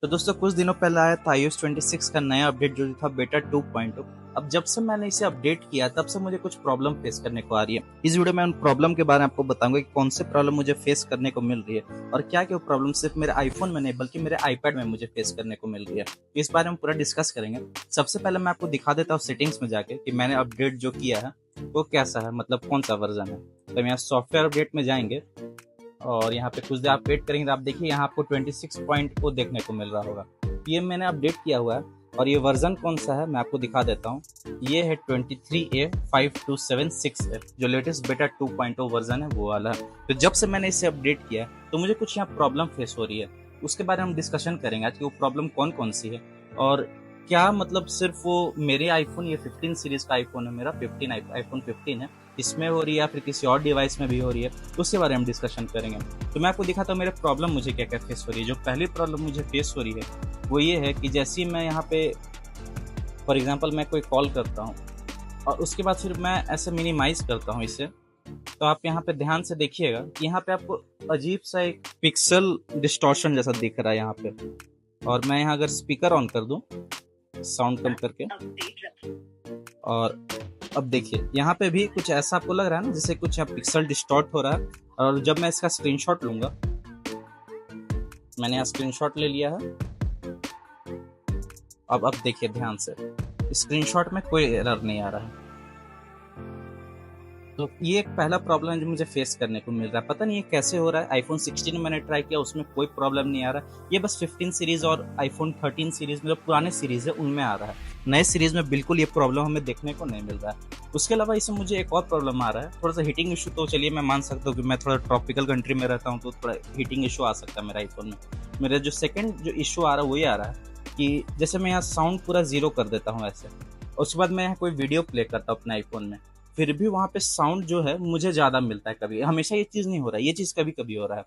तो दोस्तों कुछ दिनों पहले आया था iOS 26 का नया अपडेट जो था बेटा 2.0। अब जब से मैंने इसे अपडेट किया तब से मुझे कुछ प्रॉब्लम फेस करने को आ रही है। इस वीडियो में उन प्रॉब्लम के बारे में आपको बताऊंगा कि कौन से प्रॉब्लम मुझे फेस करने को मिल रही है और क्या क्या प्रॉब्लम सिर्फ मेरे आईफोन में नहीं बल्कि मेरे आईपैड में मुझे फेस करने को मिल रही है। इस बारे में पूरा डिस्कस करेंगे। सबसे पहले मैं आपको दिखा देता हूँ सेटिंग्स में जाके कि मैंने अपडेट जो किया है वो कैसा है, मतलब कौन सा वर्जन है। तो हम यहाँ सॉफ्टवेयर अपडेट में जाएंगे और यहाँ पे कुछ देर आप वेट करेंगे तो आप देखिए यहाँ आपको 26 देखने को मिल रहा होगा। ये मैंने अपडेट किया हुआ है और ये वर्जन कौन सा है मैं आपको दिखा देता हूँ। ये है 23A5276F जो लेटेस्ट बेटा 2.0 वर्जन है वो वाला है। तो जब से मैंने इसे अपडेट किया है तो मुझे कुछ यहाँ प्रॉब्लम फेस हो रही है, उसके बारे में हम डिस्कशन करेंगे आज कि वो प्रॉब्लम कौन कौन सी है और क्या मतलब सिर्फ वो मेरे आईफोन, ये 15 सीरीज का आईफोन है मेरा, आईफोन 15 है, इसमें हो रही है या फिर किसी और डिवाइस में भी हो रही है, उसके बारे में डिस्कशन करेंगे। तो मैं आपको दिखाता हूँ मेरे प्रॉब्लम मुझे क्या क्या फेस हो रही है। जो पहली प्रॉब्लम मुझे फेस हो रही है वो ये है कि जैसे ही मैं यहाँ पे फॉर एग्जांपल मैं कोई कॉल करता हूँ और उसके बाद फिर मैं ऐसे मिनिमाइज करता हूँ इसे, तो आप यहाँ पे ध्यान से देखिएगा कि यहाँ पे आपको अजीब सा एक पिक्सल डिस्टॉर्शन जैसा दिख रहा है यहाँ पे। और मैं यहाँ अगर स्पीकर ऑन कर दूं साउंड कम करके, और अब देखिए यहाँ पे भी कुछ ऐसा आपको लग रहा है ना जैसे कुछ यहाँ पिक्सल डिस्टॉर्ट हो रहा है। और जब मैं इसका स्क्रीनशॉट लूंगा, मैंने यहाँ स्क्रीनशॉट ले लिया है। अब देखिए ध्यान से, स्क्रीनशॉट में कोई एरर नहीं आ रहा है। तो ये एक पहला प्रॉब्लम है जो मुझे फेस करने को मिल रहा है। पता नहीं ये कैसे हो रहा है। आईफोन 16 में मैंने ट्राई किया, उसमें कोई प्रॉब्लम नहीं आ रहा है। ये बस 15 सीरीज और आईफोन 13 सीरीज में जो पुराने सीरीज है उनमें आ रहा है। नए सीरीज में बिल्कुल ये प्रॉब्लम हमें देखने को नहीं मिल रहा है। उसके अलावा इसमें मुझे एक और प्रॉब्लम आ रहा है, थोड़ा सा हीटिंग इशू। तो चलिए मैं मान सकता हूँ कि मैं थोड़ा ट्रॉपिकल कंट्री में रहता हूँ तो थोड़ा हीटिंग इशू आ सकता है मेरे आईफोन में। मेरा जो सेकेंड जो इशू आ रहा है वो ये आ रहा है कि जैसे मैं यहाँ साउंड पूरा जीरो कर देता हूँ ऐसे, उसके बाद मैं यहाँ कोई वीडियो प्ले करता हूँ अपने आईफोन में, फिर भी वहाँ पे साउंड जो है मुझे ज़्यादा मिलता है। कभी हमेशा ये चीज़ नहीं हो रहा है, ये चीज़ कभी कभी हो रहा है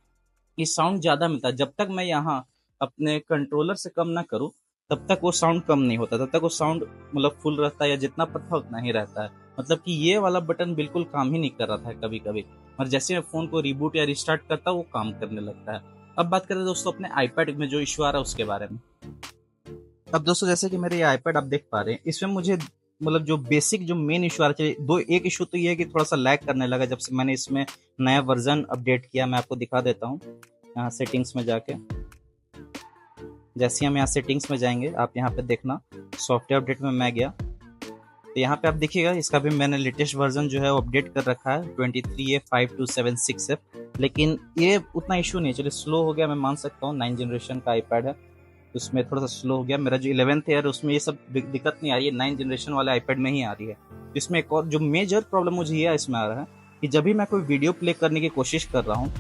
कि साउंड ज़्यादा मिलता है। जब तक मैं यहाँ अपने कंट्रोलर से कम ना करूँ तब तक वो साउंड कम नहीं होता, तब तक वो साउंड मतलब फुल रहता है या जितना पता उतना ही रहता है। मतलब कि ये वाला बटन बिल्कुल काम ही नहीं कर रहा था कभी कभी, और जैसे मैं फ़ोन को रिबूट या रिस्टार्ट करता हूँ वो काम करने लगता है। अब बात करें दोस्तों अपने आईपैड में जो इशू आ रहा है उसके बारे में। अब दोस्तों जैसे कि मेरे ये आईपैड आप देख पा रहे हैं, इसमें मुझे मतलब जो बेसिक जो मेन इशू आ रहा है, दो एक इशू तो ये है कि थोड़ा सा लैग करने लगा जब से मैंने इसमें नया वर्जन अपडेट किया। मैं आपको दिखा देता हूँ यहाँ सेटिंग्स में जाके। जैसे ही हम यहाँ सेटिंग्स में जाएंगे आप यहाँ पे देखना, सॉफ्टवेयर अपडेट में मैं गया तो यहाँ पे आप देखिएगा इसका भी मैंने लेटेस्ट वर्जन जो है वो अपडेट कर रखा है 23A5276F। लेकिन ये उतना इशू नहीं है, चलिए स्लो हो गया मैं मान सकता हूँ। 9 जनरेशन का आईपैड है, उसमें थोड़ा सा स्लो हो गया। मेरा जो 11th है उसमें ये सब दिक्कत नहीं आ रही है, 9 जनरेशन वाले आईपैड में ही आ रही है। इसमें एक और जो मेजर प्रॉब्लम मुझे ये इसमें आ रहा है कि जब भी मैं कोई वीडियो प्ले करने की कोशिश कर रहा हूँ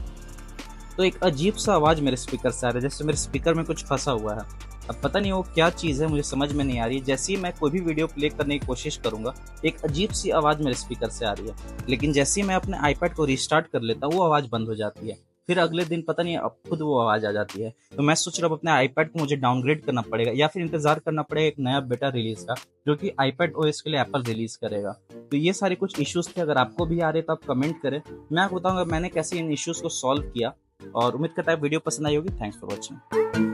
तो एक अजीब सा आवाज़ मेरे स्पीकर से आ रहा है, जैसे मेरे स्पीकर में कुछ फंसा हुआ है। अब पता नहीं वो क्या चीज़ है, मुझे समझ में नहीं आ रही है। जैसे ही मैं कोई भी वीडियो प्ले करने की कोशिश करूँगा एक अजीब सी आवाज़ मेरे स्पीकर से आ रही है, लेकिन जैसे ही मैं अपने आईपैड को रिस्टार्ट कर लेता हूँ वो आवाज़ बंद हो जाती है। फिर अगले दिन पता नहीं अब खुद वो आवाज़ आ जाती है। तो मैं सोच रहा हूँ अपने आईपैड को मुझे डाउनग्रेड करना पड़ेगा या फिर इंतजार करना पड़ेगा एक नया बेटा रिलीज का जो कि आईपैड ओएस के लिए एप्पल रिलीज करेगा। तो ये सारे कुछ इश्यूज थे, अगर आपको भी आ रहे तो आप कमेंट करें, मैं आपको बताऊंगा मैंने कैसे इन इश्यूज को सॉल्व किया। और उम्मीद करता है वीडियो पसंद आई होगी। Thanks for watching.